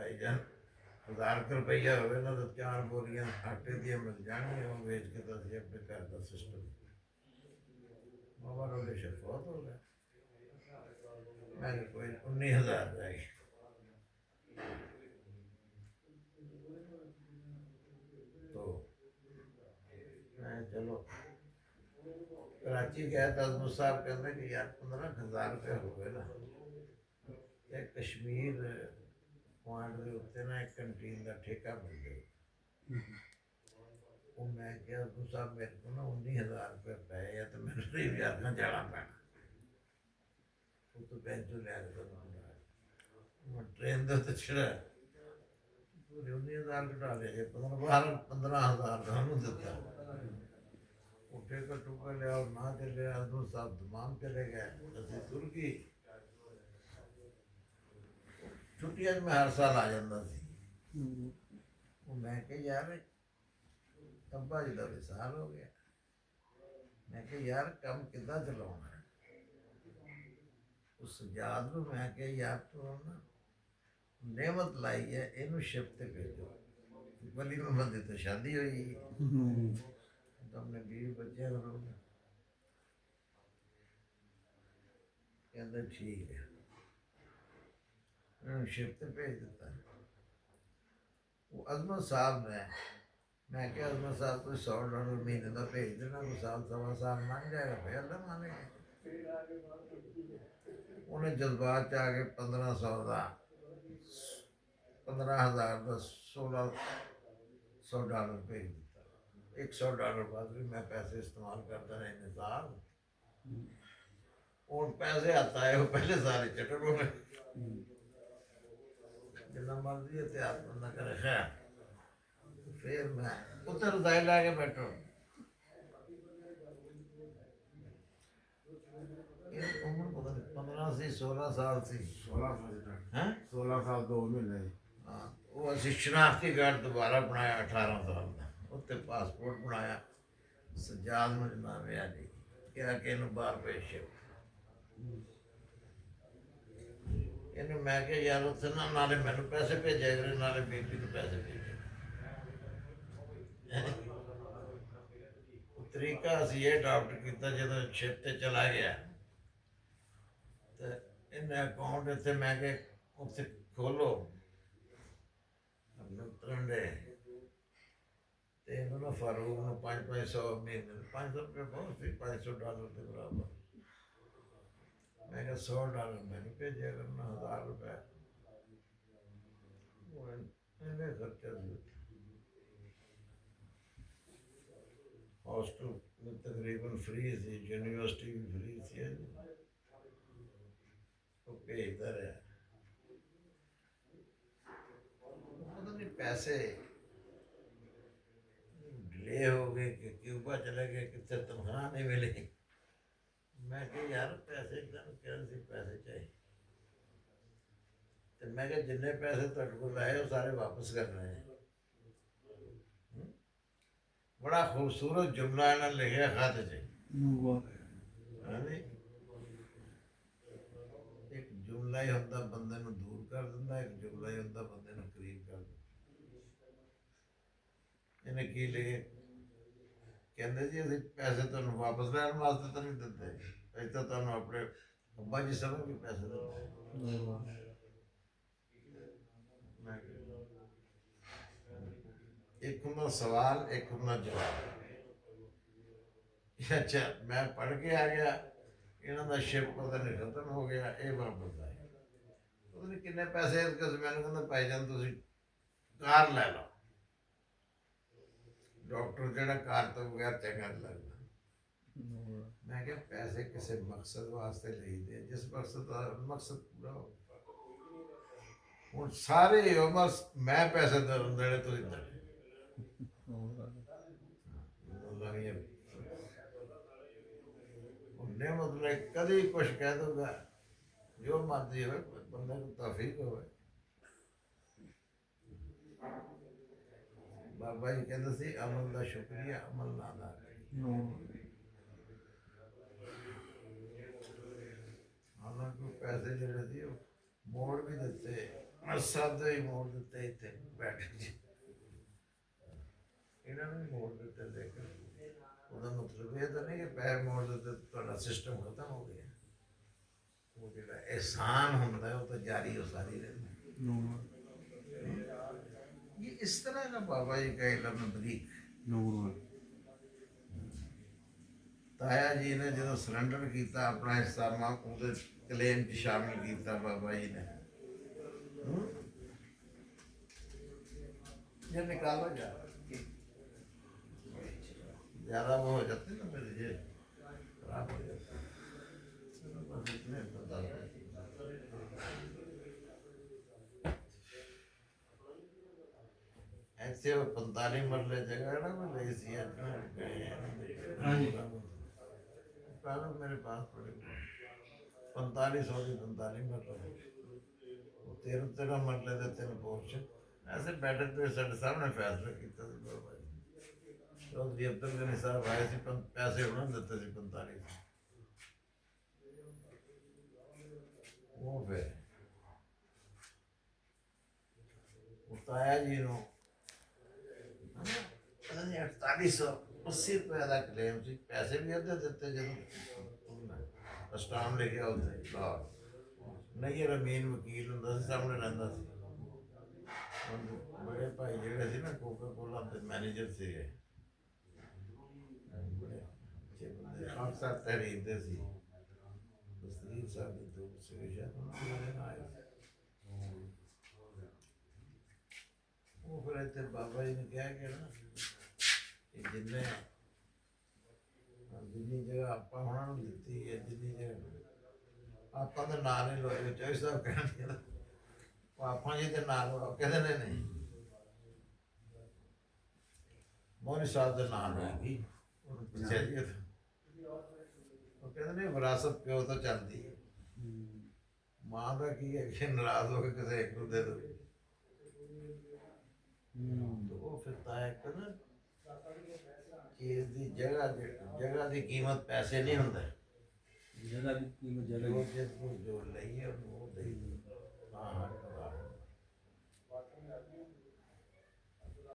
ਲਾਈ ਜਾਣ। 1000 ਰੁਪਈਆ ਹੋਵੇ ਨਾ ਤਾਂ 4 ਬੋਰੀਆਂ ਆਟੇ ਦੀਆਂ ਮਿਲ ਜਾਣਗੀਆਂ, ਉਹ ਵੇਚ ਕੇ ਤਾਂ ਅਸੀਂ ਆਪਣੇ ਘਰ ਦਾ ਸਿਸਟਮ ਬਾਬਾ ਰੋਲੇ ਸ਼ਫਾਤ ਹੋ ਗਿਆ। ਮੈਂ ਕਿਹਾ ਕੋਈ 19,000 ਰਹਿ ਗਏ। तो मैं चलो कराची गया तो अजमत साहब कहते कि यार 15,000 रुपये हो गए ना, एक कश्मीर पॉइंट के उत्ते ना एक कैंटीन का ठेका मिल गया। वो मैं क्या अजमत साहब मेरे को ना 19,000 रुपये पे या तो मैंने नहीं यार ना जाना पैना, वो तो बैंक लिया ट्रेन का तो छिड़ा पूरे 19,000 घटा लिया, 15,000 का हम दिता। उठे का टुका लिया और ना चले, अजमत साहब दमाम चले गए, असं तुर गई। छुट्टियां में हर साल आ जाता सी। मैं कहा यार अब्बा जी का विसाल हो गया, मैं कहा यार कम किदा चलाना है। उस याद को मैं कहा यार तो ना नेमत लाई है, इनू शिफ्ट पे भेजो। वली में बंदे तो शादी हुई, तो हमने 20 बच्चे कहते ठीक है, उन्होंने शिफ्ट भेज दिता। वो अजमत साहब ने, मैं क्या अजमत साहब कोई $100 महीने का भेज देना, कोई साल सवा साल लंघ जाएगा फिर अल्लाह मानेगा। उन्हें जज्बात च आके 1500 का 15,000 का $1,600 भेज दिता। $100 बाद भी मैं पैसे इस्तेमाल करता रहा इन्हें साल। और पैसे आता है वो पहले सारे चटर हो गए, जितना मर्जी एहतियात बंदा करे खैर। फिर मैं उत्तर रजाई ला के बैठो, उम्र पता नहीं 15 सी 16 साल सी, 16 साल 2 महीने। हाँ वो असी शनाख्ती कार्ड दोबारा बनाया 18 साल का, उत्ते पासपोर्ट बनाया सजाद मुजनावे अली क्या कि इन्हू बाहर भेज। इन्हें मैं क्या यार उत्थे ना नाले मैनू पैसे भेजा करे नाले बेबी को पैसे भेजे। तरीका असी ये अडाप्ट किया जो शिप ते चला गया तो इन्हें अकाउंट इतने मैं के उत्थे खोलो अपने तरंडे तो ना फारूक में 500 महीने 500 रुपये बहुत सी $500 के बराबर। मैं क्या $100 मैंने भेजा करना, 1000 रुपये इन्हें खर्चा दिया। हॉस्टल में तकरीबन फ्री थी, यूनिवर्सिटी भी फ्री थी, तो भेजता रहा। पता नहीं पैसे डिले हो गए कि क्यूबा चले गए, कितने तनख्वाह नहीं मिली। मैं क्या यार पैसे एकदम करेंसी पैसे चाहिए, तो मैं क्या जिन्ने पैसे तुहाडे कोल आए वो सारे वापस करने हैं। बड़ा खूबसूरत जुमला इन्हें लिखा खत च, एक जुमला ही होंदा बंदे नूं दूर कर दिंदा, एक जुमला ही होंदा बंदे नूं करीब कर दिंदा। इन्हें की लिखे कहते जी असीं पैसे तुहानूं वापस लैण वास्ते तो नहीं दिंदे, असीं तां तुहानूं अपने अब्बा जी समझ के पैसे दिंदे। एक होंदा सवाल, एक होंदा जवाब। अच्छा मैं पढ़ के आ गया, इन्हों का शिप पता नहीं खत्म हो गया, ये वापस आए पता नहीं किन्ने पैसे मैंने कहता भाईजान तुसीं कार लै लो, डॉक्टर जो कार तो बगैर चंगा नहीं लगता। मैं क्या पैसे किसी मकसद वास्ते लेते जिस मकसद का मकसद पूरा हो। हूँ सारे उम्र मैं पैसे देने तुसीं देने उन्हें मतलब कभी कुछ कह दूंगा जो मर्जी हो बंदे को तौफीक हो। बाबा जी कहते थे अमल का शुक्रिया अमल ना अदा करिए। हालांकि पैसे जोड़े थे मोड़ भी दिते ਸਾਦੇ ਹੀ ਮੋੜ ਦਿੱਤੇ ਇੱਥੇ ਬੈਠ ਕੇ ਇਹਨਾਂ ਨੂੰ ਵੀ ਮੋੜ ਦਿੱਤੇ ਦੇਖ ਉਹਦਾ ਮਤਲਬ ਇਹ ਤਾਂ ਨਹੀਂ ਕਿ ਪੈਰ ਮੋੜ ਦਿੱਤੇ ਤੁਹਾਡਾ ਸਿਸਟਮ ਖਤਮ ਹੋ ਗਿਆ ਉਹ ਜਿਹੜਾ ਅਹਿਸਾਨ ਹੁੰਦਾ ਉਹ ਤਾਂ ਜਾਰੀ ਹੋ ਸਾਰੀ ਰਹਿੰਦਾ ये इस तरह का बाबा जी का इलम बरीक ताया जी ने जो सरेंडर किया अपना हिस्सा मां ਉਹਦੇ ਕਲੇਮ 'ਚ ਸ਼ਾਮਿਲ ਕੀਤਾ बाबा जी ने ये निकालो जा ज़्यादा वो हो जाते ना मेरे ये खराब हो जाते बस इतने बता ऐसे 45 मरले जगह है ना मैं लेसी पहले मेरे पास पड़े 4500 की 45 मरले 13 मरले के 3 पोर्च ऐसे बैठक पे साढ़े सामने फैसला किया बाबा जी चौधरी अब्दुल गनी साहब आए थे पैसे उन्होंने दिते थे 45 वो फिर ताया जी ਨੂੰ 4880 रुपये का क्लेम से पैसे भी अद्धे दिते जो स्टाम लिखा उत्थे लाहौर नहीं ये रमीन वकील होंदा सी सामने रहिंदा सी बड़े भाई जेहड़े सी ना कोका कोला दे मैनेजर सी बड़े अच्छे बंदे अक्सर तहरीर दे सी तस्वीर साहब दी दो से शायद आए वो फिर इतने बाबा जी ने क्या कि ना जिन्ने जिन्नी जगह आप दी है जिन्नी जगह आप तो ना नहीं लोए चौधरी साहब कहने आप जी के ना लो कहते ने नहीं मोहनी साहब के ना लोगी पूछा जी वो कहते नहीं विरासत प्यो तो चलती है मां का की है कि नाराज हो के किसी एक दे दो तो वो फिर तय कर चीज की जगह की कीमत पैसे नहीं होंगे जगह की कीमत जगह जो लई है वो दे हाँ हाँ